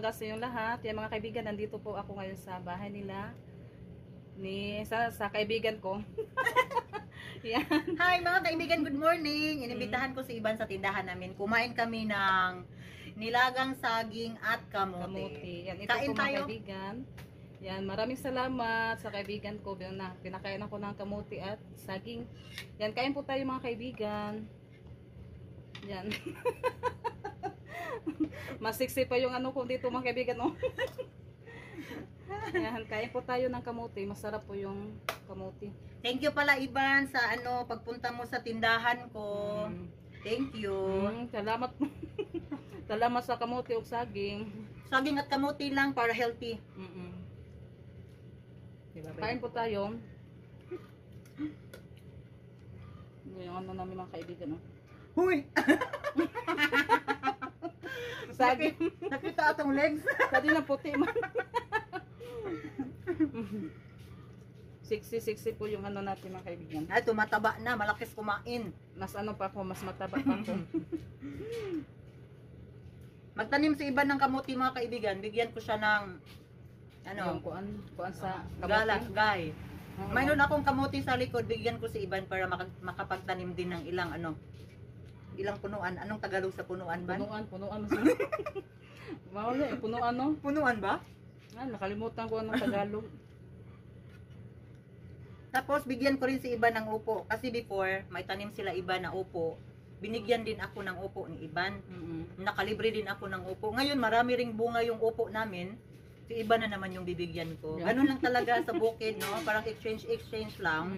umaga sa inyong lahat. Yan mga kaibigan, nandito po ako ngayon sa bahay nila. Sa kaibigan ko. Yan. Hi mga kaibigan, good morning. Inimbitahan ko si Iban sa tindahan namin. Kumain kami ng nilagang saging at kamote. Yan, ito Kain po mga tayo. kaibigan. Yan, maraming salamat sa kaibigan ko. Pinakain ako ng kamote at saging. Yan, kain po tayo mga kaibigan. Yan. Mas sexy pa yung ano ko dito mga kaibigan. Oh. Yan, kain po tayo ng kamote. Masarap po yung kamote. Thank you pala Iban sa pagpunta mo sa tindahan ko. Thank you. Salamat po. Salamat sa kamote o saging. Saging at kamote lang para healthy. Kain po tayo. Yung ano namin mga kaibigan. Oh. Huy! Saging. Nakita atong legs. Tadi na puti man. Sexy po yung ano natin mga kaibigan. Ay, tumataba na. Malakis kumain. Mas ano pa ako, mas mataba pa ako. Magtanim si Iban ng kamote mga kaibigan. Bigyan ko siya ng Yung kuan sa gala, kamote. gay. Mayroon akong kamote sa likod. Bigyan ko si Iban para makapagtanim din ng ilang ilang punuan. Anong Tagalog sa punuan ba? Punuan. Mawala eh, punuan no? Punuan ba? Nakalimutan ko anong Tagalog. Tapos bigyan ko rin si Iban ng upo. Kasi before, may tanim sila Iban na upo. Binigyan din ako ng upo ni Iban. Nakalibre din ako ng upo. Ngayon marami ring bunga yung upo namin. Si Iban na naman yung bibigyan ko. Ganun lang talaga sa bukid, no? Parang exchange lang.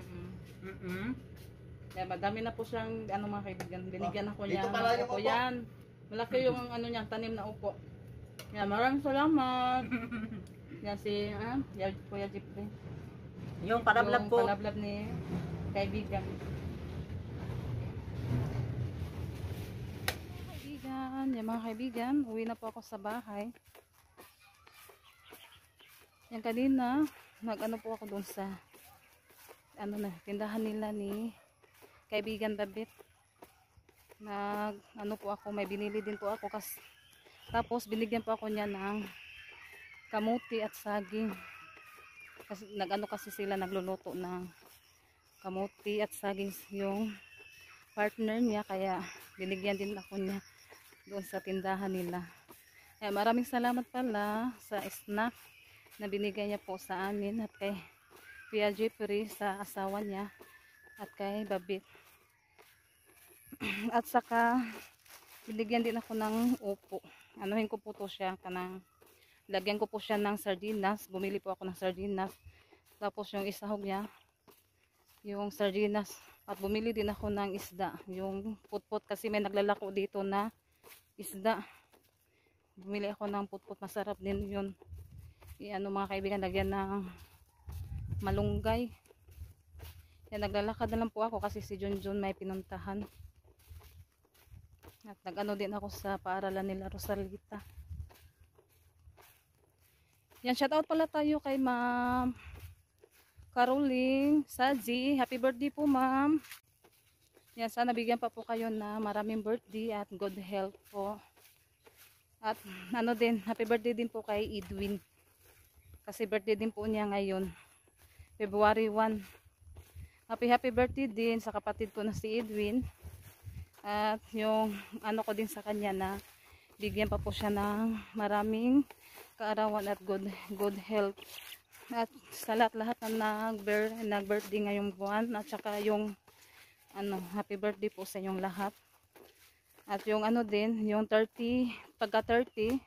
Kaya madami na po siyang mga kaibigan. Binigyan ako niya. Dito pala yung upo. Yan. Malaki yung niya, tanim na upo. Yan, maraming salamat. Yan si Kuya Jeffrey. Yung palablab ko. Yung palablab ni kaibigan. Yan mga kaibigan, uwi na po ako sa bahay. Yan kanina, po ako doon sa tindahan nila ni kaibigan Babit. Po ako, may binili din po ako tapos binigyan po ako niya ng kamuti at saging. Kasi kasi sila nagluluto ng kamuti at saging yung partner niya, kaya binigyan din ako niya doon sa tindahan nila. Kaya maraming salamat pala sa snack na binigay niya po sa amin at kay Kuya Jeffrey sa asawa niya at kay Babit. At saka binigyan din ako ng upo. Anuhin ko po to siya lagyan ko po siya ng sardinas. Bumili po ako ng sardinas. Tapos yung isahog niya yung sardinas. At bumili din ako ng isda. Yung putput kasi may naglalako dito na isda. Bumili ako ng putput. Masarap din yun. Mga kaibigan, lagyan ng malunggay. Yan, naglalakad na lang po ako kasi si Junjun may pinuntahan. At din ako sa paaralan nila Rosalita. Yan, shoutout pala tayo kay Ma'am Caroline Saji. Happy birthday po, Ma'am. Yan, sana bigyan pa po kayo na maraming birthday at good health po. At happy birthday din po kay Edwin. Kasi birthday din po niya ngayon, February 1. Happy birthday din sa kapatid ko na si Edwin. At yung ko din sa kanya na bigyan pa po siya ng maraming kaarawan at good health. At sa lahat na nag-birthday ngayong buwan, at saka yung happy birthday po sa inyong lahat. At yung din, yung 30, pagka 30,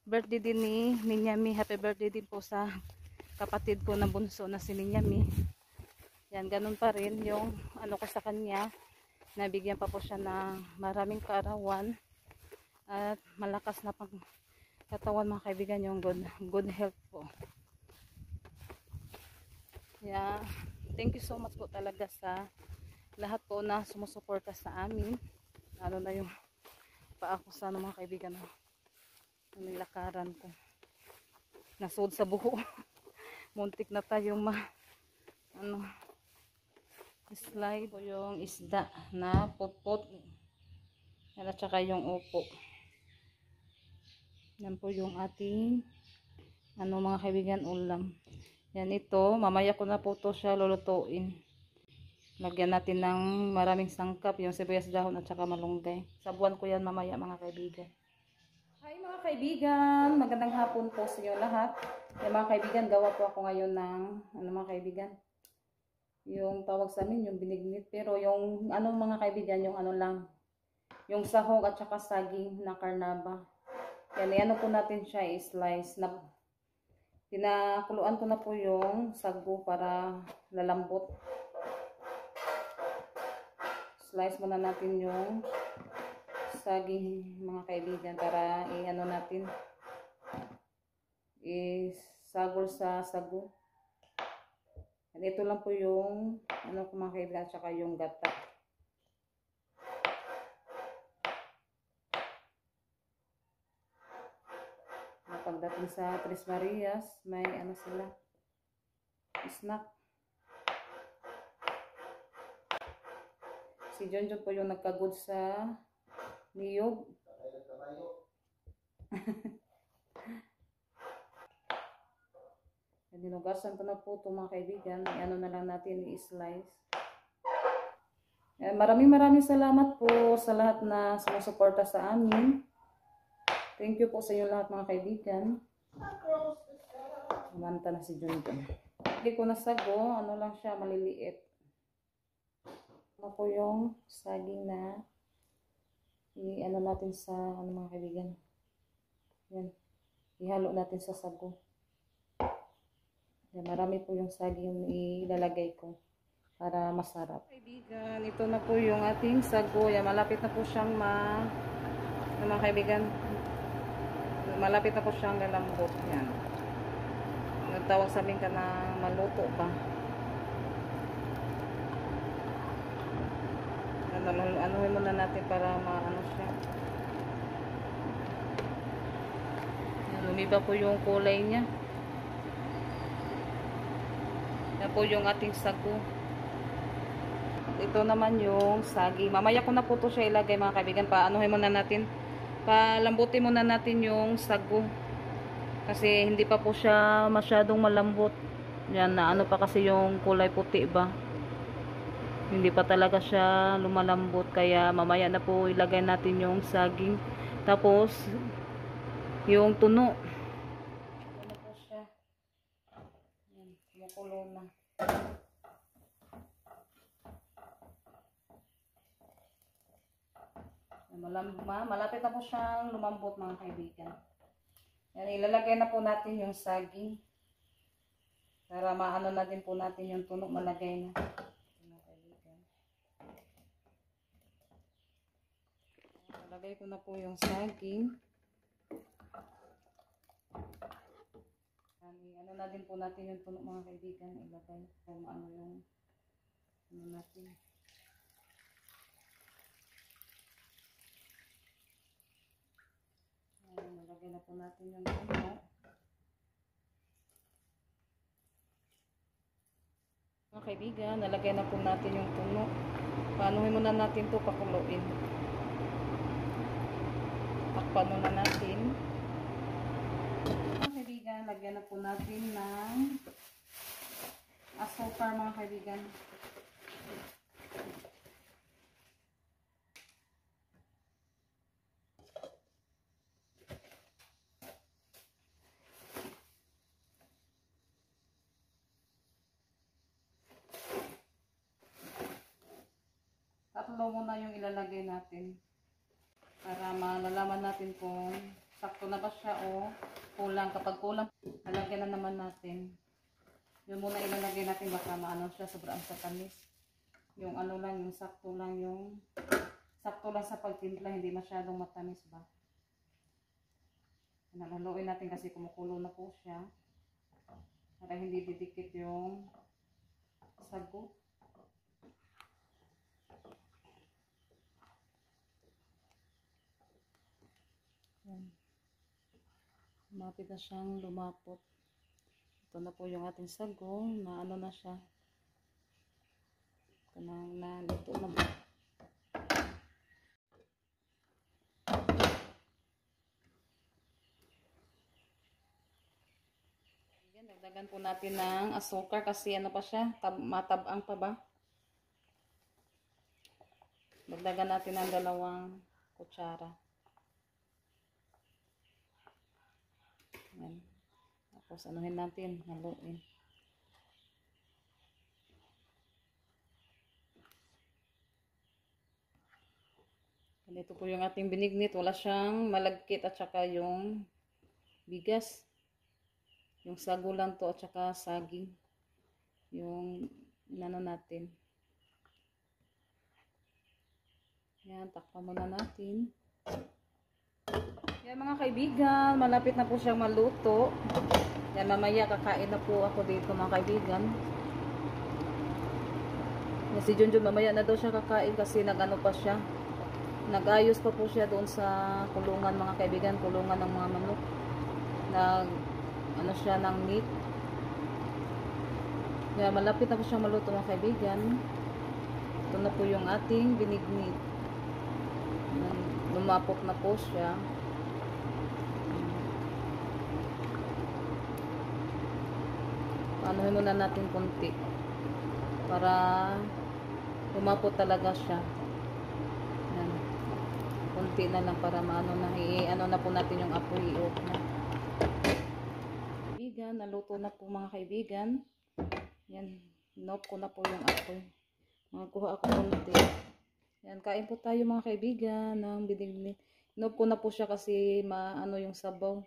birthday din ni Ninyami. Happy birthday din po sa kapatid ko na bunso na si Ninyami. Yan, ganun pa rin yung ko sa kanya. Nabigyan pa po siya ng maraming kaarawan at malakas na katawan mga kaibigan, yung good health po. Yeah, thank you so much po talaga sa lahat po na sumusuporta sa amin. Lalo na yung paa ko sa mga kaibigan na nilakaran ko. Nasud sa buho. Muntik na tayo slide po yung isda na putput at saka yung upo. Yan po yung ating mga kaibigan ulam. Yan ito, mamaya ko na po to siya lulutuin. Lagyan natin ng maraming sangkap, yung sibuyas dahon at saka malunggay. Sabuan ko yan mamaya mga kaibigan. Hi mga kaibigan, magandang hapon po sa inyo lahat. Yan mga kaibigan, gawa po ako ngayon ng mga kaibigan. Yung tawag sa amin, yung binignit. Pero yung mga kaibigan, yung lang, yung sahog at saka saging na karnaba. Yan, po natin siya i-slice. Pinakuluan ko na po yung sago para lalambot. Slice muna natin yung saging mga kaibigan para natin isagol sa sago. At ito lang po yung mga kaibigan at saka yung gata. Pagdating sa Tres Marias, may sila, snack. Si John po yung nagkagod sa niyog. Dinugasan ko na po ito mga kaibigan. Na lang natin i-slice. Maraming salamat po sa lahat na sumusuporta sa amin. Thank you po sa inyo lahat mga kaibigan. Umanta na si John. Hindi ko nasago, lang siya, maliliit. Po yung saging na natin sa mga kaibigan. Yan. Ihalo natin sa sago. Yan, marami po yung saging ilalagay ko para masarap. Kaibigan, ito na po yung ating sago. Yan, malapit na po siyang mga kaibigan. Malapit na po siyang lalambot. Yan. Nagtawag sa amin ka na maluto pa. Anuhin muna natin para maano siya. Yan, lumiba po yung kulay niya. Yan po yung ating sago. Ito naman yung saging. Mamaya ko na po ito siya ilagay mga kaibigan. Paanuhin muna natin. Palambutin muna natin yung sago. Kasi hindi pa po siya masyadong malambot. Yan na pa kasi yung kulay puti ba. Hindi pa talaga siya lumalambot. Kaya mamaya na po ilagay natin yung saging. Tapos yung tuno. Ito na po siya. Yan, kumukulo na. Malapit na po siyang lumambot mga kaibigan. Yan, ilalagay na po natin yung saging. Para maano na din po natin yung tunog malagay na. Mga kaibigan. Ilalagay ko na po yung saging. Yan, na din po natin yung tunog mga kaibigan. Ilagay kung yung natin. Nalagay na po natin yung tuno. Mga kaibigan, nalagay na po natin yung tuno. Paanuhin muna natin ito pakuluin. Takpan muna natin. Mga kaibigan, lagyan na po natin ng asukar mga kaibigan. Tatlo muna yung ilalagay natin para malalaman natin kung sakto na ba siya o kulang. Kapag kulang, lalagyan na naman natin. Yun muna ilalagay natin baka maano siya, sobrang sa tamis. Yung lang, yung sakto lang sa pagtimpla, hindi masyadong matamis ba. Nalaluin natin kasi kumukulo na po siya para hindi didikit yung sago. Lumapit na siyang lumapot. Ito na po yung ating sago na na siya. Ito na luto na ba. Dagdagan po natin ng asukar kasi ano pa siya, matabang pa ba? Dagdagan natin ng 2 kutsara. Yan. Tapos anuhin natin, haluin. Ganito po yung ating binignit. Wala siyang malagkit at saka yung bigas. Yung sago lang to at saka saging. Yung inano natin. Yan, takpan muna natin. Yan mga kaibigan, malapit na po siyang maluto. Yan, mamaya kakain na po ako dito mga kaibigan. Yan, si Junjun mamaya na daw siya kakain kasi nag-ano pa siya. Nag-ayos pa po siya doon sa kulungan mga kaibigan, kulungan ng mga manok. Ano siya ng meat. Yan, malapit na po siyang maluto mga kaibigan. Ito na po yung ating binignit. Lumapot na po siya. Anuhin muna natin konti para lumapot talaga siya. Yan. Konti na lang para maano na ano na po natin yung apoy i-off na. Kaibigan, naluto na po mga kaibigan. Yan, in-off ko na po yung apoy. Magkuha ako konti. Yan, kain po tayo mga kaibigan ng binignit. In-off ko na po siya kasi maano yung sabaw.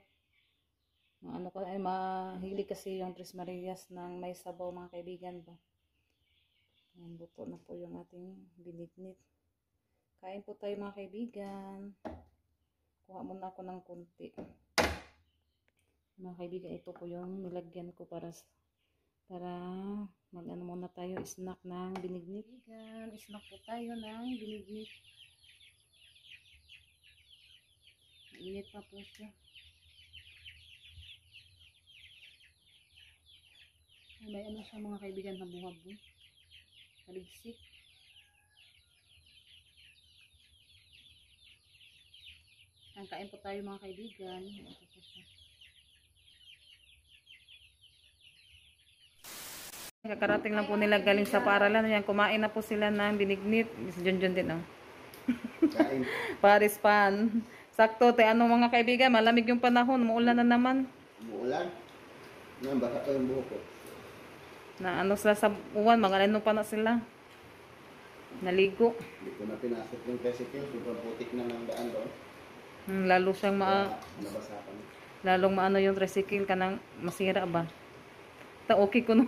Maano ka, mahilig kasi yung Tres Marias ng may sabaw mga kaibigan ba. Yan, luto na po yung ating binignit. Kain po tayo mga kaibigan. Kuha muna ako ng konti. Mga kaibigan, ito po yung nilagyan ko para mag-ano muna tayo, snack ng binignit. Kaibigan, snack po tayo ng binignit. Init pa po siya. May ano siya mga kaibigan, habo-habo. Kaligsik. Ang kain po tayo mga kaibigan. Ito po siya. Kakarating lang po nila galing sa paaralan. Yan, kumain na po sila ng binignit. Junjun din, oh. Kain. Paris pan. Sakto, ano mga kaibigan, malamig yung panahon. Muulan na naman. Umuulan. Basa pa yung buhok ko. Na ano sila sa uwan, mga ano pa na sila. Naligo. Hindi ko na pinasok yung tricycle. Sobrang putik na ng daan doon. Lalo siyang Nabasa pa na. lalong maano yung tricycle kanang masira ba. Okay ko no.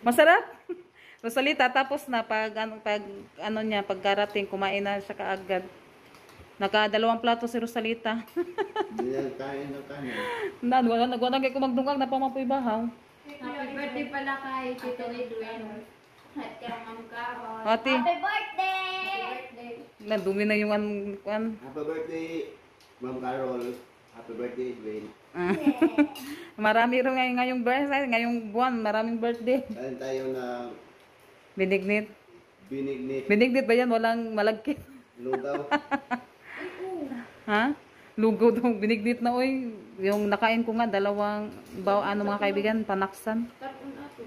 Masarap. Rosalita tapos na pag ano niya pagkarating kumain na siya kaagad. Naka-2 plato si Rosalita. Hindi yan kain ng kanin. Nagwanag kay ko magdungag na pamapoy bahaw. Happy birthday pala kay Tito Edwin. At kaya Ma'am Carol. Ate, Happy birthday! nadumi na yung kuan. Happy birthday, Ma'am Carol. Happy birthday, Edwin. Marami rin ngayong birthday, ngayong buwan, maraming birthday. Kain tayo ng Binignit. binignit. Binignit ba yan? Walang malagkit. Lugaw. Ha? Lugaw daw. Binignit na oy. Yung nakain ko nga, 2 mga kaibigan, panaksan. Karton ato.